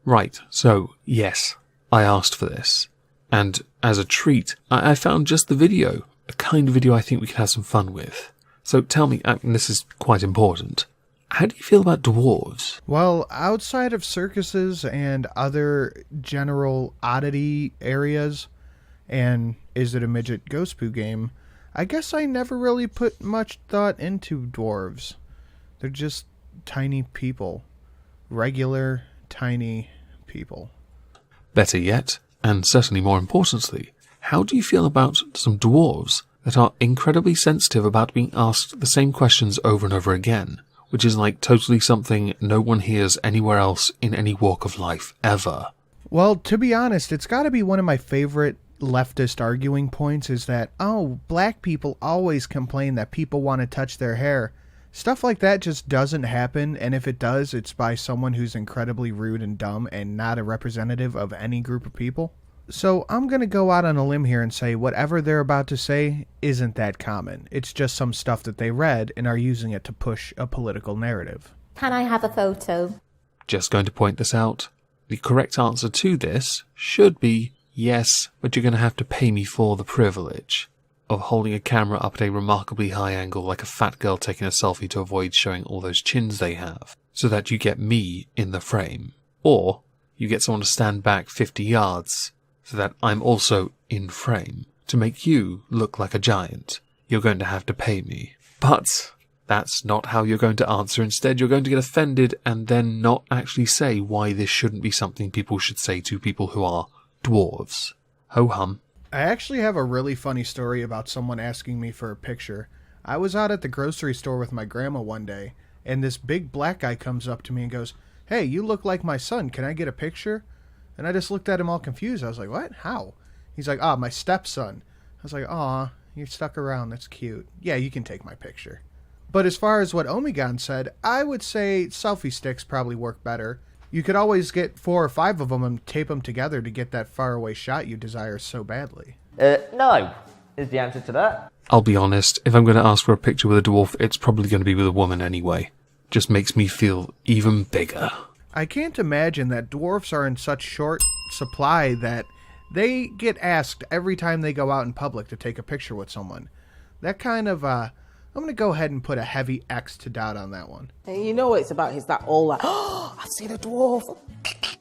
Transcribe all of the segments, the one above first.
Right, so, yes, I asked for this. And as a treat, I found just the video. A kind of video I think we could have some fun with. So tell me, and this is quite important, how do you feel about dwarves? Well, outside of circuses and other general oddity areas, and is it a midget ghost poo game, I guess I never really put much thought into dwarves. They're just tiny people. Regular, tiny people. Better yet, and certainly more importantly, how do you feel about some dwarves that are incredibly sensitive about being asked the same questions over and over again, which is like totally something no one hears anywhere else in any walk of life, ever? Well, to be honest, it's got to be one of my favorite leftist arguing points is that, oh, black people always complain that people want to touch their hair. Stuff like that just doesn't happen, and if it does, it's by someone who's incredibly rude and dumb and not a representative of any group of people. So I'm going to go out on a limb here and say whatever they're about to say isn't that common. It's just some stuff that they read and are using it to push a political narrative. Can I have a photo? Just going to point this out. The correct answer to this should be yes, but you're going to have to pay me for the privilege of holding a camera up at a remarkably high angle like a fat girl taking a selfie to avoid showing all those chins they have, so that you get me in the frame. Or you get someone to stand back 50 yards so that I'm also in frame. To make you look like a giant, you're going to have to pay me. But that's not how you're going to answer. Instead, you're going to get offended and then not actually say why this shouldn't be something people should say to people who are dwarves. Ho-hum. I actually have a really funny story about someone asking me for a picture. I was out at the grocery store with my grandma one day, and this big black guy comes up to me and goes, "Hey, you look like my son. Can I get a picture?" And I just looked at him all confused. I was like, "What? How?" He's like, "My stepson." I was like, "Aw, you're stuck around. That's cute. Yeah, you can take my picture." But as far as what Omegon said, I would say selfie sticks probably work better. You could always get 4 or 5 of them and tape them together to get that faraway shot you desire so badly. No, is the answer to that. I'll be honest, if I'm going to ask for a picture with a dwarf, it's probably going to be with a woman anyway. Just makes me feel even bigger. I can't imagine that dwarfs are in such short supply that they get asked every time they go out in public to take a picture with someone. That kind of, I'm going to go ahead and put a heavy X to dot on that one. You know what it's about, is that all like, oh, I've seen a dwarf.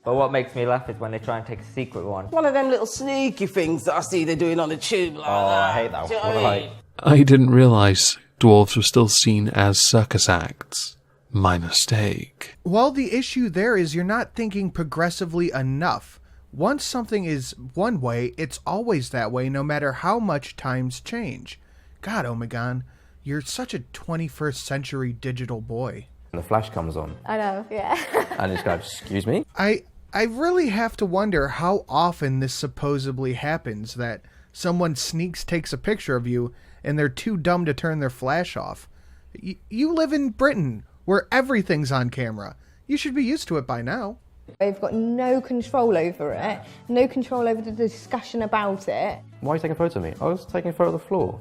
But what makes me laugh is when they try and take a secret one. One of them little sneaky things that I see they're doing on the tube like that. I hate that Do you know one. what I mean? I didn't realise dwarves were still seen as circus acts. My mistake. Well, the issue there is you're not thinking progressively enough. Once something is one way, it's always that way, no matter how much times change. God, Omegon, you're such a 21st century digital boy. And the flash comes on. I know, yeah. And it's going, excuse me? I really have to wonder how often this supposedly happens, that someone takes a picture of you, and they're too dumb to turn their flash off. You live in Britain, where everything's on camera. You should be used to it by now. They've got no control over it, no control over the discussion about it. Why are you taking a photo of me? I was taking a photo of the floor.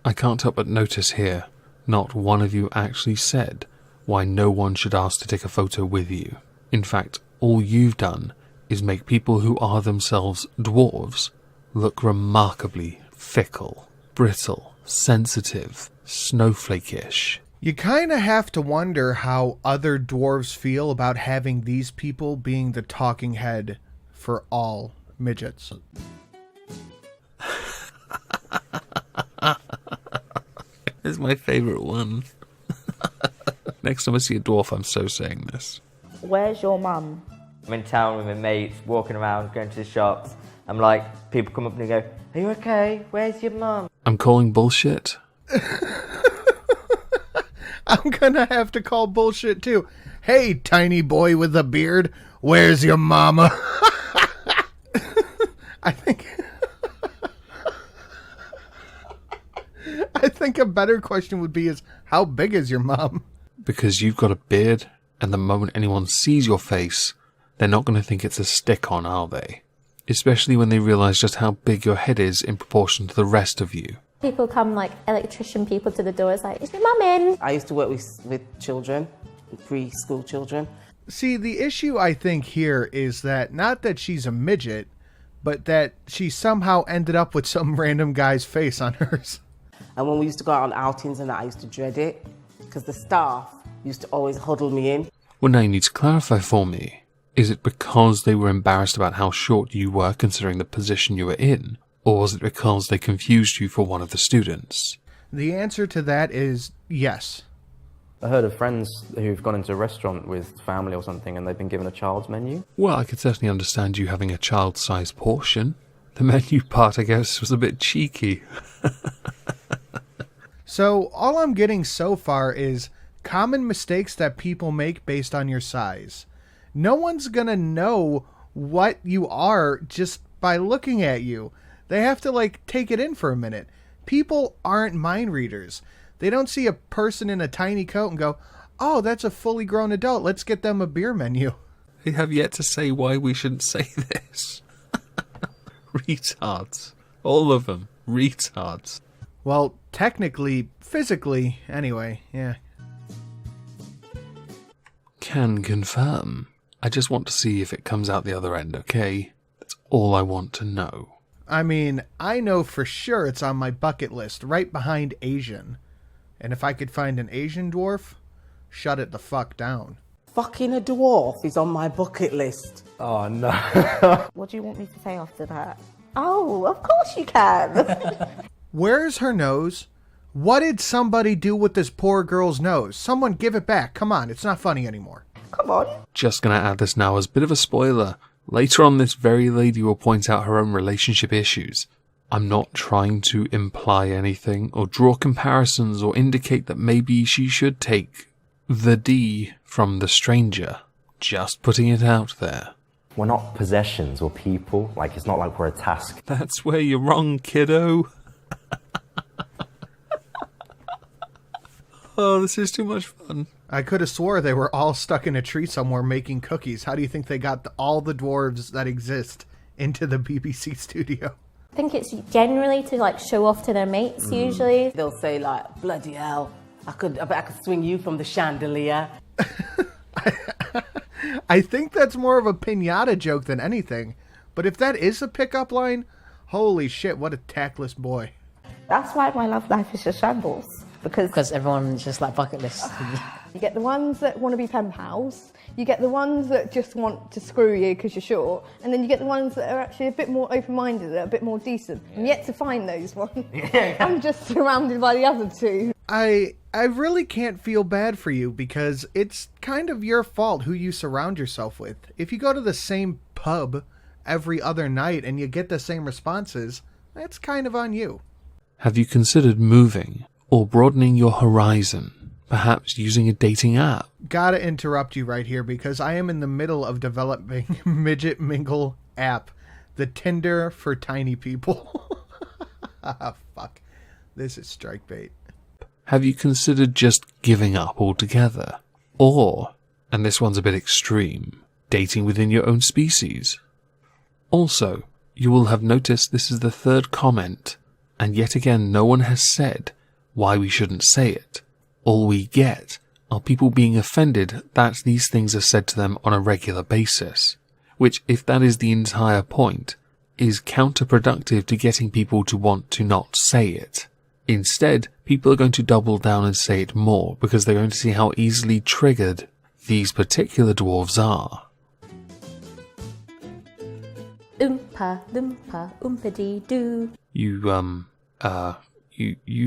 I can't help but notice here, not one of you actually said why no one should ask to take a photo with you. In fact, all you've done is make people who are themselves dwarves look remarkably fickle, brittle, sensitive, snowflake-ish. You kind of have to wonder how other dwarves feel about having these people being the talking head for all midgets. It's my favourite one. Next time I see a dwarf, I'm so saying this. Where's your mum? I'm in town with my mates, walking around, going to the shops. I'm like, people come up and they go, "Are you okay? Where's your mum?" I'm calling bullshit. I'm gonna have to call bullshit too. Hey, tiny boy with a beard, where's your mama? I think a better question would be how big is your mom? Because you've got a beard, and the moment anyone sees your face, they're not going to think it's a stick-on, are they? Especially when they realise just how big your head is in proportion to the rest of you. People come like electrician people to the door. It's like, is your mum in? I used to work with children, preschool children. See, the issue I think here is that not that she's a midget, but that she somehow ended up with some random guy's face on hers. And when we used to go out on outings and that, I used to dread it because the staff used to always huddle me in. Well, now you need to clarify for me. Is it because they were embarrassed about how short you were considering the position you were in? Or was it because they confused you for one of the students? The answer to that is yes. I heard of friends who've gone into a restaurant with family or something and they've been given a child's menu. Well, I could certainly understand you having a child-sized portion. The menu part, I guess, was a bit cheeky. So, all I'm getting so far is common mistakes that people make based on your size. No one's gonna know what you are just by looking at you. They have to, take it in for a minute. People aren't mind readers. They don't see a person in a tiny coat and go, oh, that's a fully grown adult. Let's get them a beer menu. They have yet to say why we shouldn't say this. Retards. All of them. Retards. Well, technically, physically, anyway, yeah. Can confirm. I just want to see if it comes out the other end, okay? That's all I want to know. I mean, I know for sure it's on my bucket list, right behind Asian. And if I could find an Asian dwarf, shut it the fuck down. Fucking a dwarf is on my bucket list. Oh no. What do you want me to say after that? Oh, of course you can. Where's her nose? What did somebody do with this poor girl's nose? Someone give it back. Come on, it's not funny anymore. Come on. Just gonna add this now as a bit of a spoiler. Later on, this very lady will point out her own relationship issues. I'm not trying to imply anything or draw comparisons or indicate that maybe she should take the D from the stranger. Just putting it out there. We're not possessions or people. It's not like we're a task. That's where you're wrong, kiddo. Oh, this is too much fun. I could have swore they were all stuck in a tree somewhere making cookies. How do you think they got all the dwarves that exist into the BBC studio? I think it's generally to show off to their mates usually. They'll say bloody hell, I bet I could swing you from the chandelier. I think that's more of a piñata joke than anything. But if that is a pickup line, holy shit, what a tactless boy. That's why my love life is a shambles. Because everyone's just bucket list. You get the ones that want to be pen pals, you get the ones that just want to screw you because you're short, and then you get the ones that are actually a bit more open-minded, a bit more decent. I'm yet to find those ones. I'm just surrounded by the other two. I really can't feel bad for you because it's kind of your fault who you surround yourself with. If you go to the same pub every other night and you get the same responses, that's kind of on you. Have you considered moving or broadening your horizon? Perhaps using a dating app? Gotta interrupt you right here because I am in the middle of developing Midget Mingle app, the Tinder for tiny people. Fuck. This is strike bait. Have you considered just giving up altogether? Or, and this one's a bit extreme, dating within your own species? Also, you will have noticed this is the third comment, and yet again no one has said why we shouldn't say it. All we get are people being offended that these things are said to them on a regular basis, which, if that is the entire point, is counterproductive to getting people to want to not say it. Instead, people are going to double down and say it more because they're going to see how easily triggered these particular dwarves are. Oompa, loompa, oompa-dee-doo. You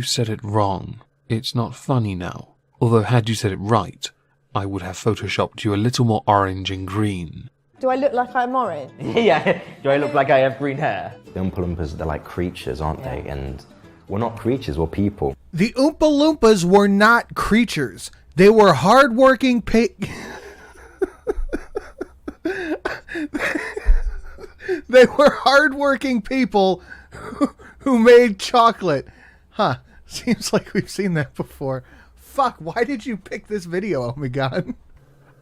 said it wrong. It's not funny now. Although had you said it right, I would have photoshopped you a little more orange and green. Do I look like I'm orange? Yeah, do I look like I have green hair? The Oompa Loompas, they're like creatures, aren't they? And we're not creatures, we're people. The Oompa Loompas were not creatures. They were hardworking They were hardworking people who made chocolate. Huh. Seems like we've seen that before. Fuck, why did you pick this video, Omegon?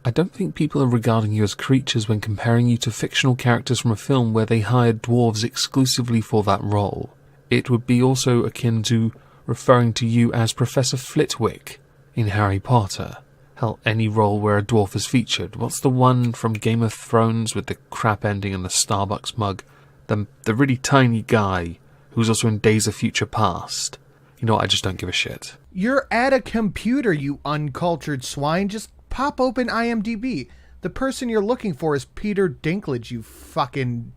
I don't think people are regarding you as creatures when comparing you to fictional characters from a film where they hired dwarves exclusively for that role. It would be also akin to referring to you as Professor Flitwick in Harry Potter. Hell, any role where a dwarf is featured. What's the one from Game of Thrones with the crap ending and the Starbucks mug? The really tiny guy who's also in Days of Future Past. You know what, I just don't give a shit. You're at a computer, you uncultured swine. Just pop open IMDb. The person you're looking for is Peter Dinklage, you fucking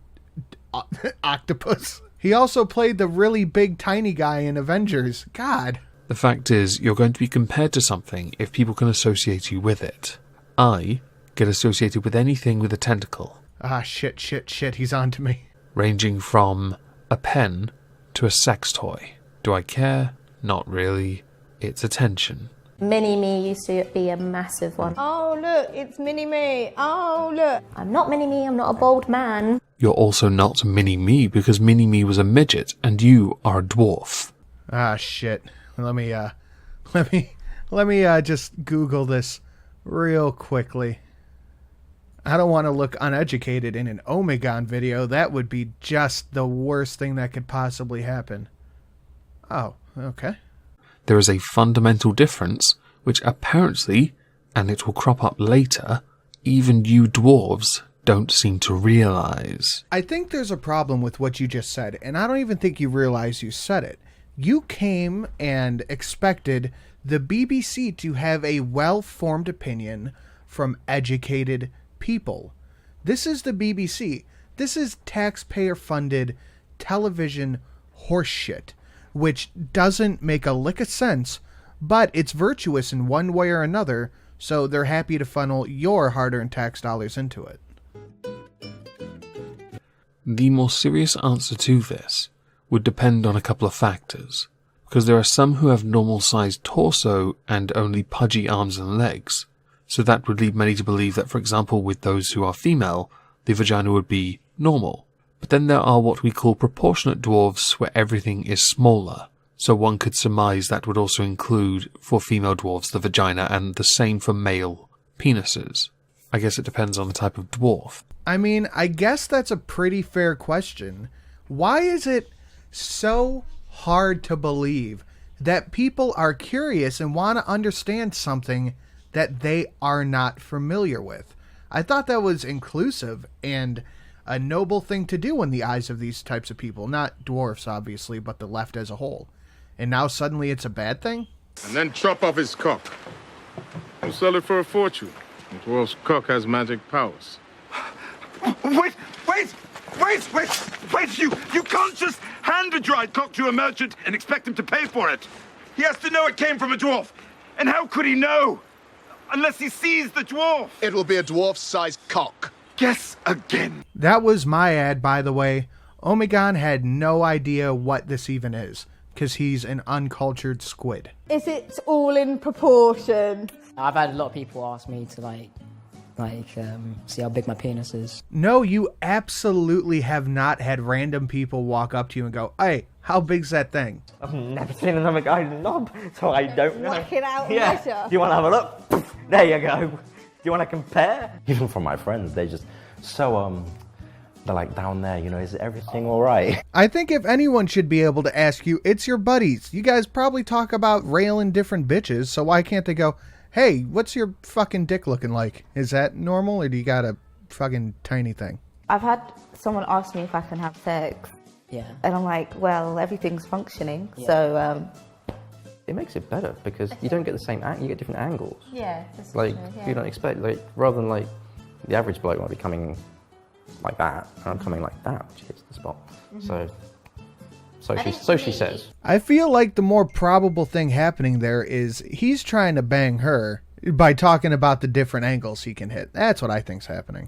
octopus. He also played the really big tiny guy in Avengers. God. The fact is, you're going to be compared to something if people can associate you with it. I get associated with anything with a tentacle. Ah, shit, he's on to me. Ranging from a pen to a sex toy. Do I care? Not really. It's attention. Mini-me used to be a massive one. Oh, look, it's Mini-Me. Oh, look. I'm not Mini-me, I'm not a bold man. You're also not Mini-Me because Mini-Me was a midget and you are a dwarf. Ah, shit. Let me just Google this real quickly. I don't want to look uneducated in an Omegon video. That would be just the worst thing that could possibly happen. Oh, okay. There is a fundamental difference, which apparently, and it will crop up later, even you dwarves don't seem to realize. I think there's a problem with what you just said, and I don't even think you realize you said it. You came and expected the BBC to have a well-formed opinion from educated people. This is the BBC. This is taxpayer-funded television horseshit, which doesn't make a lick of sense, but it's virtuous in one way or another, so they're happy to funnel your hard-earned tax dollars into it. The more serious answer to this would depend on a couple of factors, because there are some who have normal-sized torso and only pudgy arms and legs, so that would lead many to believe that, for example, with those who are female, the vagina would be normal. But then there are what we call proportionate dwarves, where everything is smaller, so one could surmise that would also include, for female dwarves, the vagina, and the same for male penises. I guess it depends on the type of dwarf. I mean, I guess that's a pretty fair question. Why is it so hard to believe that people are curious and want to understand something that they are not familiar with? I thought that was inclusive and a noble thing to do in the eyes of these types of people. Not dwarfs, obviously, but the left as a whole. And now suddenly it's a bad thing? And then chop off his cock. We'll sell it for a fortune. The dwarf's cock has magic powers. Wait! You can't just hand a dried cock to a merchant and expect him to pay for it. He has to know it came from a dwarf. And how could he know? Unless he sees the dwarf. It will be a dwarf-sized cock. Guess again. That was my ad, by the way. Omegon had no idea what this even is, because he's an uncultured squid. Is it all in proportion? I've had a lot of people ask me to see how big my penis is. No, you absolutely have not had random people walk up to you and go, "Hey, how big's that thing?" I've never seen another guy's knob, so I don't know. Whack it out and yeah. measure. Do you want to have a look? There you go. Do you want to compare? Even from my friends, they're just so, they're like, down there, is everything all right? I think if anyone should be able to ask you, it's your buddies. You guys probably talk about railing different bitches, so why can't they go, "Hey, what's your fucking dick looking like? Is that normal, or do you got a fucking tiny thing?" I've had someone ask me if I can have sex. Yeah. And I'm like, well, everything's functioning, so... It makes it better because you don't get the same you get different angles. Yeah. That's Like, true, yeah. you don't expect, rather than the average bloke might be coming like that, and I'm coming like that, which hits the spot. Mm-hmm. So she says. I feel like the more probable thing happening there is he's trying to bang her by talking about the different angles he can hit. That's what I think's happening.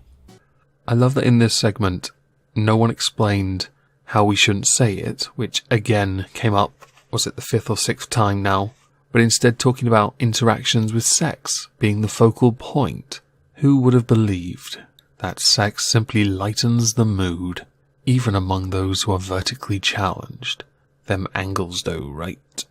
I love that in this segment, no one explained how we shouldn't say it, which again came up, was it the 5th or 6th time now, but instead talking about interactions with sex being the focal point. Who would have believed that sex simply lightens the mood, even among those who are vertically challenged? Them angles though, right?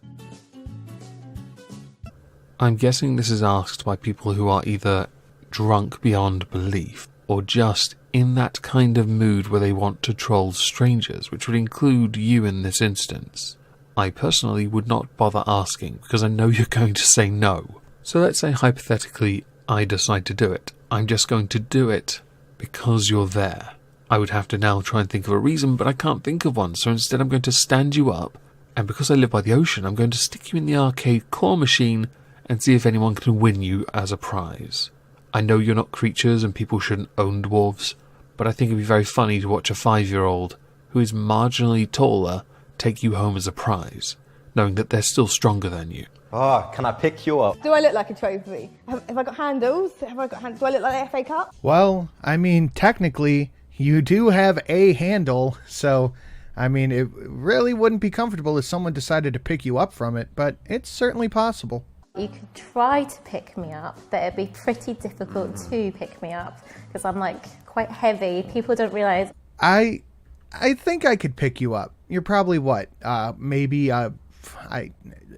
I'm guessing this is asked by people who are either drunk beyond belief, or just in that kind of mood where they want to troll strangers, which would include you in this instance. I personally would not bother asking, because I know you're going to say no. So let's say hypothetically I decide to do it. I'm just going to do it because you're there. I would have to now try and think of a reason, but I can't think of one, so instead I'm going to stand you up, and because I live by the ocean, I'm going to stick you in the arcade claw machine and see if anyone can win you as a prize. I know you're not creatures and people shouldn't own dwarves, but I think it'd be very funny to watch a 5-year-old who is marginally taller take you home as a prize, knowing that they're still stronger than you. Oh, can I pick you up? Do I look like a trophy? Have I got handles? Do I look like the FA Cup? Well, I mean, technically, you do have a handle, so, I mean, it really wouldn't be comfortable if someone decided to pick you up from it, but it's certainly possible. You could try to pick me up, but it'd be pretty difficult to pick me up because I'm like quite heavy. People don't realise. I think I could pick you up. You're probably what? Maybe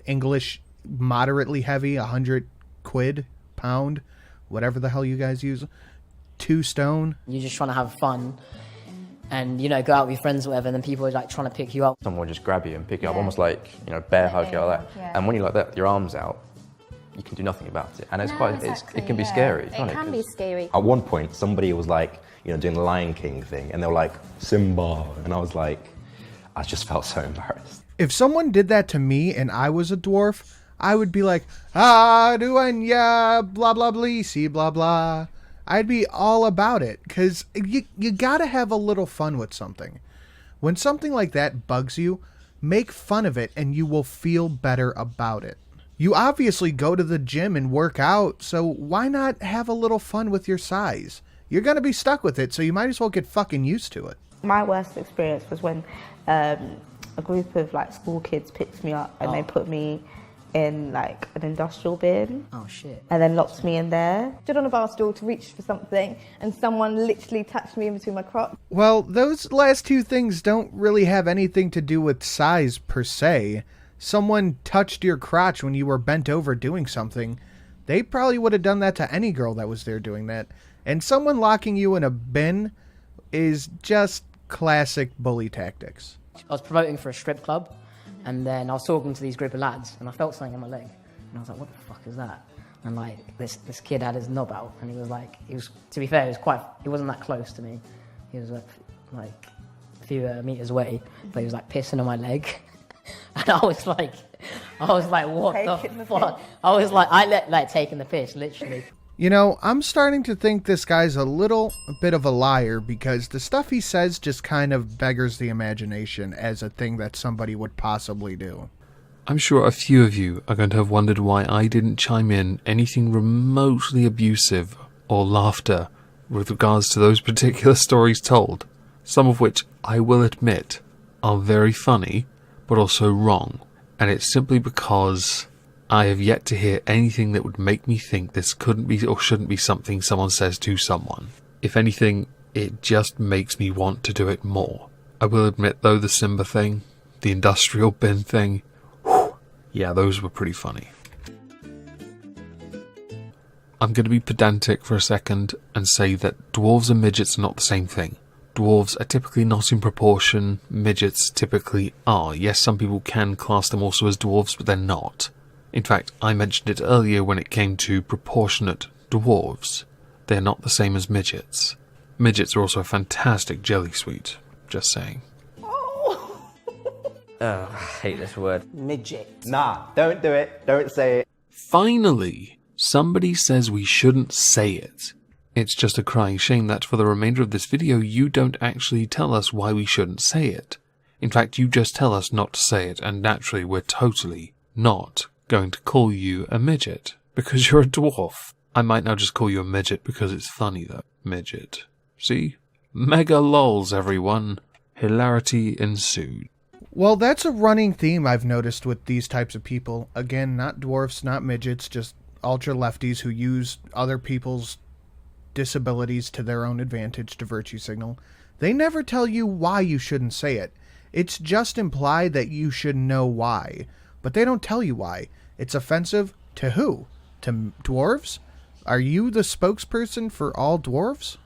English moderately heavy, 100 quid, pound, whatever the hell you guys use. 2 stone. You're just trying to have fun and, you know, go out with your friends or whatever, and then people are like trying to pick you up. Someone will just grab you and pick you up, almost like, you know, bear hug you like that. Yeah. And when you're like that, with your arms out, you can do nothing about it. And it's it can be scary, can't it? It can be scary. At one point, somebody was like, you know, doing the Lion King thing, and they were like, Simba. And I was like, I just felt so embarrassed. If someone did that to me and I was a dwarf, I would be like, duanya, blah, blah, blah, see, blah, blah. I'd be all about it, because you gotta have a little fun with something. When something like that bugs you, make fun of it and you will feel better about it. You obviously go to the gym and work out, so why not have a little fun with your size? You're gonna be stuck with it, so you might as well get fucking used to it. My worst experience was when a group of like school kids picked me up and they put me in like an industrial bin. Oh shit. And then locked me in there. Stood on a bar stool to reach for something and someone literally touched me in between my crotch. Well, those last 2 things don't really have anything to do with size per se. Someone touched your crotch when you were bent over doing something. They probably would have done that to any girl that was there doing that. And someone locking you in a bin is just classic bully tactics. I was promoting for a strip club, and then I was talking to these group of lads, and I felt something in my leg, and I was like, "What the fuck is that?" And like this kid had his knob out, and he was like, to be fair, he wasn't that close to me. He was like a few meters away, but he was like pissing on my leg, and I was like, "What the fuck?" I was like, taking the piss, literally. You know, I'm starting to think this guy's a bit of a liar, because the stuff he says just kind of beggars the imagination as a thing that somebody would possibly do. I'm sure a few of you are going to have wondered why I didn't chime in anything remotely abusive or laughter with regards to those particular stories told, some of which I will admit are very funny, but also wrong. And it's simply because I have yet to hear anything that would make me think this couldn't be or shouldn't be something someone says to someone. If anything, it just makes me want to do it more. I will admit, though, the Simba thing, the industrial bin thing, yeah, those were pretty funny. I'm going to be pedantic for a second and say that dwarves and midgets are not the same thing. Dwarves are typically not in proportion, midgets typically are. Yes, some people can class them also as dwarves, but they're not. In fact, I mentioned it earlier when it came to proportionate dwarves. They're not the same as midgets. Midgets are also a fantastic jelly sweet. Just saying. Oh, I hate this word. Midget. Nah, don't do it. Don't say it. Finally, somebody says we shouldn't say it. It's just a crying shame that for the remainder of this video you don't actually tell us why we shouldn't say it. In fact, you just tell us not to say it, and naturally we're totally not going to call you a midget, because you're a dwarf. I might now just call you a midget because it's funny though. Midget. See? Mega lols, everyone. Hilarity ensued. Well, that's a running theme I've noticed with these types of people. Again, not dwarfs, not midgets, just ultra-lefties who use other people's disabilities to their own advantage to virtue signal. They never tell you why you shouldn't say it. It's just implied that you should know why. But they don't tell you why. It's offensive to who? To dwarves? Are you the spokesperson for all dwarves?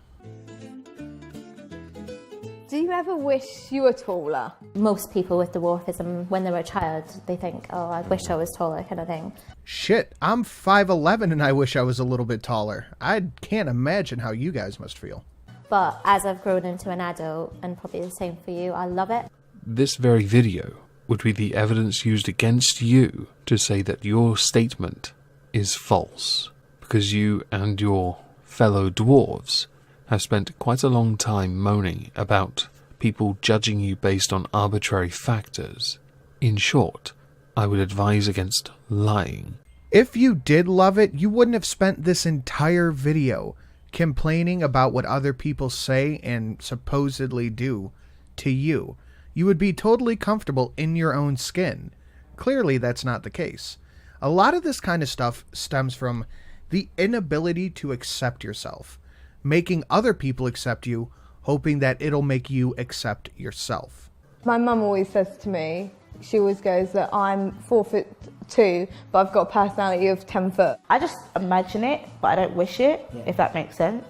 Do you ever wish you were taller? Most people with dwarfism, when they're a child, they think, oh, I wish I was taller, kind of thing. Shit, I'm 5'11" and I wish I was a little bit taller. I can't imagine how you guys must feel. But as I've grown into an adult, and probably the same for you, I love it. This very video would be the evidence used against you to say that your statement is false, because you and your fellow dwarves have spent quite a long time moaning about people judging you based on arbitrary factors. In short, I would advise against lying. If you did love it, you wouldn't have spent this entire video complaining about what other people say and supposedly do to you. You would be totally comfortable in your own skin. Clearly, that's not the case. A lot of this kind of stuff stems from the inability to accept yourself, making other people accept you, hoping that it'll make you accept yourself. My mum always says to me, she always goes that I'm 4'2", but I've got a personality of 10 foot. I just imagine it, but I don't wish it, if that makes sense.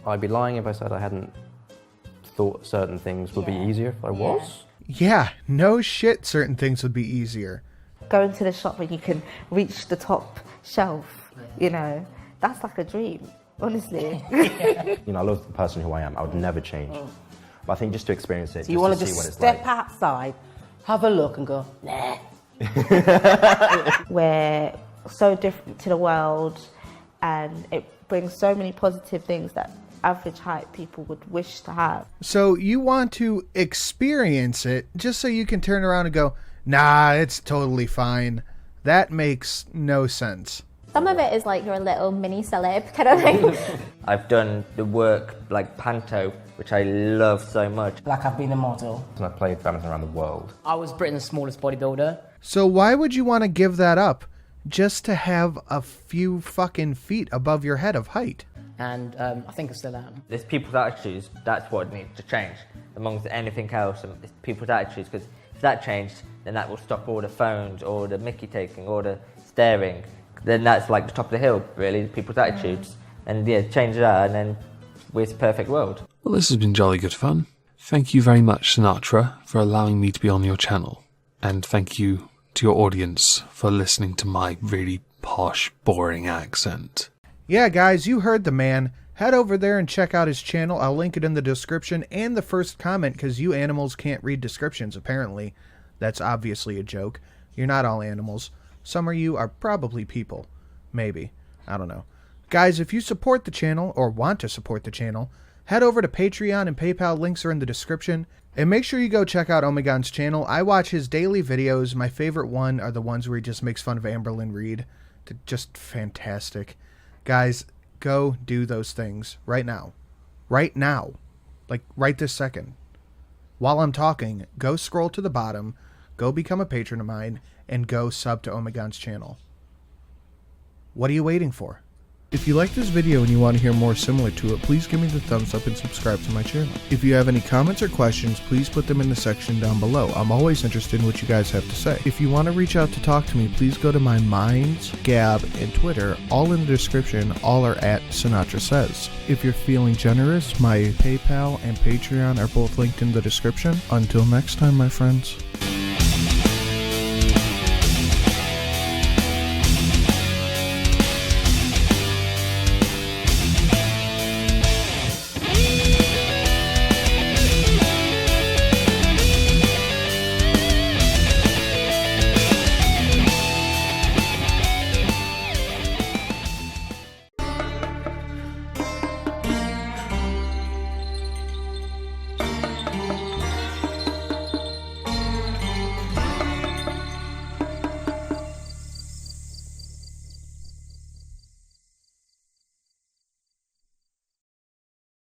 I'd be lying if I said I hadn't thought certain things would be easier if I was. Yeah, no shit, certain things would be easier. Going to the shop where you can reach the top shelf, you know, that's like a dream. Honestly. You know, I love the person who I am. I would never change. But I think just to experience it, So you want to see just what it's step like. outside, have a look and go, nah. We're so different to the world, and it brings so many positive things that average height people would wish to have. So you want to experience it just so you can turn around and go, nah, it's totally fine. That makes no sense. Some of it is like you're a little mini celeb kind of thing. I've done the work like Panto, which I love so much. Like I've been a model. And I've played badminton around the world. I was Britain's smallest bodybuilder. So why would you want to give that up just to have a few fucking feet above your head of height? And I think I still am. It's people's attitudes, that's what needs to change. Amongst anything else, it's people's attitudes, because if that changed, then that will stop all the phones, or the mickey taking, or the staring. Then that's like the top of the hill, really, people's attitudes. And yeah, change that, and then we're the perfect world. Well, this has been jolly good fun. Thank you very much, Sinatra, for allowing me to be on your channel. And thank you to your audience for listening to my really posh, boring accent. Yeah, guys, you heard the man. Head over there and check out his channel. I'll link it in the description and the first comment, because you animals can't read descriptions, apparently. That's obviously a joke. You're not all animals. Some of you are probably people. Maybe. I don't know. Guys, if you support the channel, or want to support the channel, head over to Patreon and PayPal. Links are in the description. And make sure you go check out Omegon's channel. I watch his daily videos. My favorite one are the ones where he just makes fun of Amberlynn Reed. They're just fantastic. Guys, go do those things right now. Right now. Like, right this second. While I'm talking, go scroll to the bottom, go become a patron of mine, and go sub to Omegon's channel. What are you waiting for? If you like this video and you want to hear more similar to it, please give me the thumbs up and subscribe to my channel. If you have any comments or questions, please put them in the section down below. I'm always interested in what you guys have to say. If you want to reach out to talk to me, please go to my Minds, Gab, and Twitter, all in the description. All are at Sinatra Says. If you're feeling generous, my PayPal and Patreon are both linked in the description. Until next time, my friends.